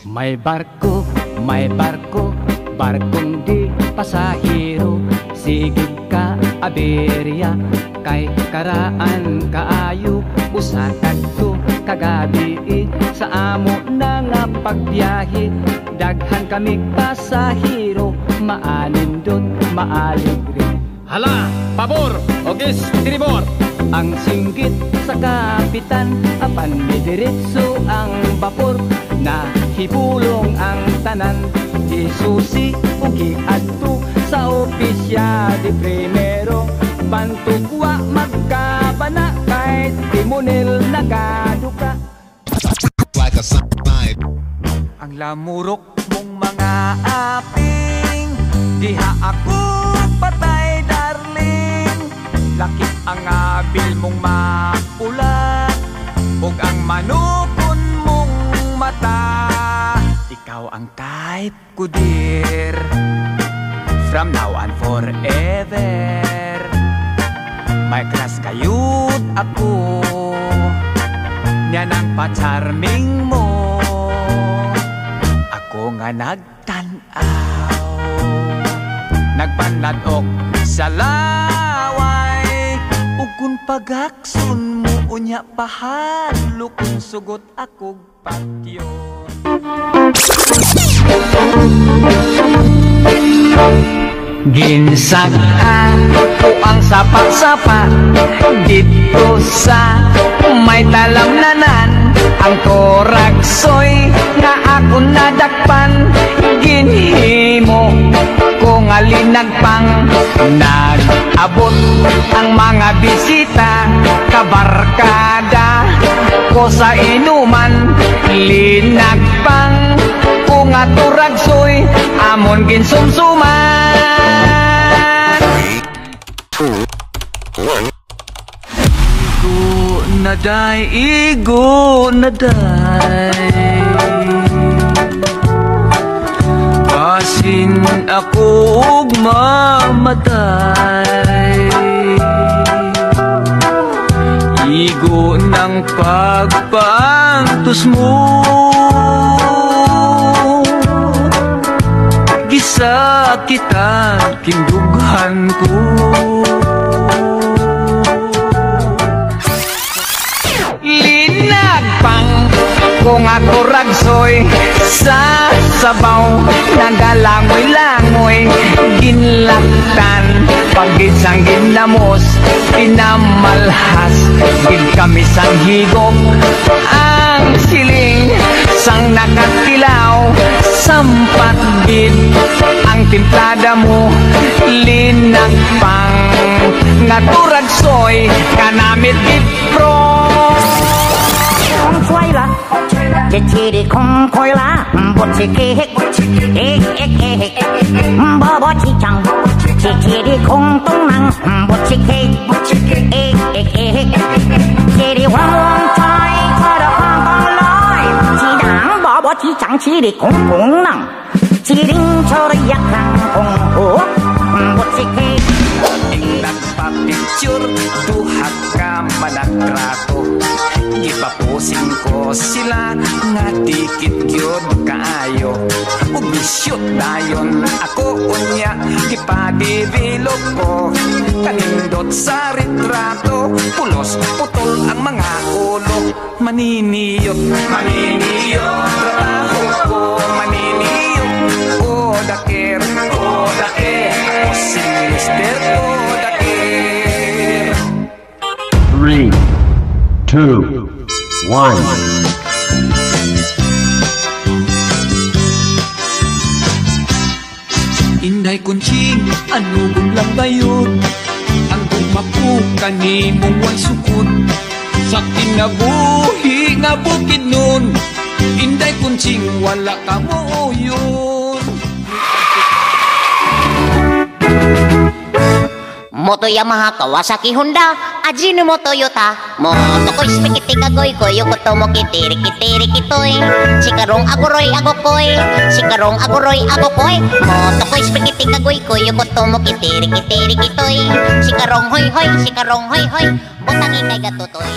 May barko, barkong di pasahero. Sigig ka aberya, kay karaan kaayo. Usatag ko kagabi, sa amo na nga pagbiyahe. Daghan kami pasahero, maalindot, maaligre. Hala, pabor, ogis, tribor. Ang singgit sa kapitan, apan diretso ang bapor. Nahibulong ang tanan, isusi ugi adto sa opisya di primero. Pantugwa magkabana, kahit timonel nagaduka. Like a sign. Ang lamurok mong mga aping, diha ako patay darling. Lakit ang abil mong mapulat, ug ang manukon mong mata. Ikaw ang type ko dear, from now on forever. May crush kayut ako, niyan ang pa-charming mo. Ako nga nagtanaw, nagpanladok sa laway. Ugun pagakson mo, unya pahalo kung sugot akog patyon. Ginsagaan ko ang sapat-sapat dito sa may talamnanan. Ang koraksoy nga ako nadakpan, ginhimo ko nga linagpang. Nag-abot ang mga bisita, kabarkada ko sa inuman. Linagpang ko nga turagsoy, amon ginsumsuman. Igo naday, basin ako ug mamatay. Igo ng pagpaangtos mo, gisakitan kindughan ko. Linagpang kung ako ragsoy sa sabaw, nagalangoy-langoy. Ginlaktan pag-isang ginamos, pinamalhas gid kami sang higop. Ang siling sang nakatilaw, sampat gid ang timplada mo. Linagpang nga turagsoy, kanamit gid pro. 吹啦，一切的空开啦，不切给，不起场，一切的空洞囊，不切给，切的汪汪吹，吹的汪汪来，起场不起场，切的空洞囊，切灵车的一行空火，不切给。Nagpa-picture, duha ka managrato. Ipapusin ko sila nga dikit gyud kaayo. Ug shoot dayon ako unya, ipadevelop ko. Kanindot sa retrato, pulos putol ang mga ulo. Maniniyot, trabaho ko. Maniniyot, odaker, ako si Mr. Odaker. 3, 2, 1. Inday kunching, ano lang gayon? Ang gumapukan ni mong way sukod sa kinabuhi nga bukid nun. Inday kunching, wala ka mo yun. Moto Yamaha, Kawasaki, Honda, Ajinomoto, Toyota. Moto ko spikiti kagoy ko, yokoto mo kitiri kitiri kitoy. Sikarong aguroy agokoy, sikarong aguroy agokoy. Moto ko spikiti kagoy ko, yokoto mo kitiri kitiri kitoy. Sikarong hoy hoy, sikarong hoy hoy. Butangi kay gatutoy.